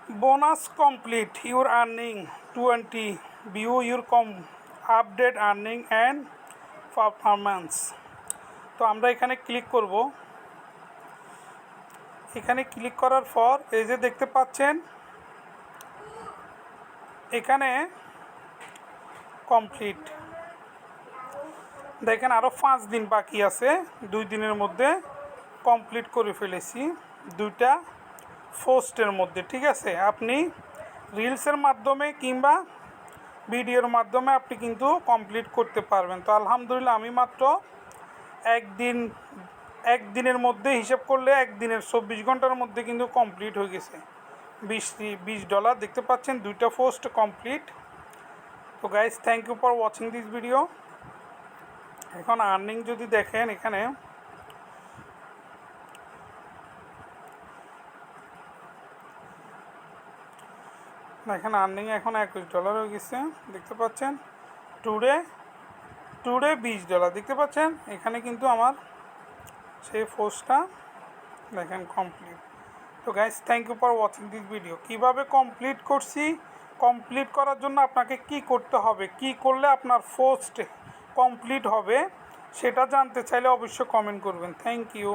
bonus complete your earning 20 view your update earning and performance। তো আমরা এখানে click করব। এখানে ক্লিক করার পর এই যে দেখতে পাচ্ছেন এখানে কমপ্লিট, দেখেন আরও 5 দিন বাকি আছে, 2 দিনের মধ্যে কমপ্লিট করে ফেলেছি 2টা পোস্টের মধ্যে। ঠিক আছে, আপনি রিলসের মাধ্যমে কিংবা ভিডিওর মাধ্যমে আপনি কিন্তু কমপ্লিট করতে পারবেন। তো আলহামদুলিল্লাহ আমি মাত্র একদিনের মধ্যে হিসাব করলে একদিনের 24 ঘন্টার মধ্যে কিন্তু কমপ্লিট হয়ে গেছে। $20 দেখতে পাচ্ছেন 2টা পোস্ট কমপ্লিট। তো guys thank you for watching this video. এখন আর্নিং যদি দেখেন এখানে আর্নিং এখন $21 হয়ে গেছে দেখতে পাচ্ছেন। টুডে $20 দেখতে পাচ্ছেন। এখানে কিন্তু আমার সেই পোস্টটা দেখেন কমপ্লিট। তো guys thank you for watching this video. কীভাবে কমপ্লিট করছি, কমপ্লিট করার জন্য আপনাকে কি করতে হবে, কি করলে আপনার পোস্ট কমপ্লিট হবে সেটা জানতে চাইলে অবশ্যই কমেন্ট করবেন। Thank you.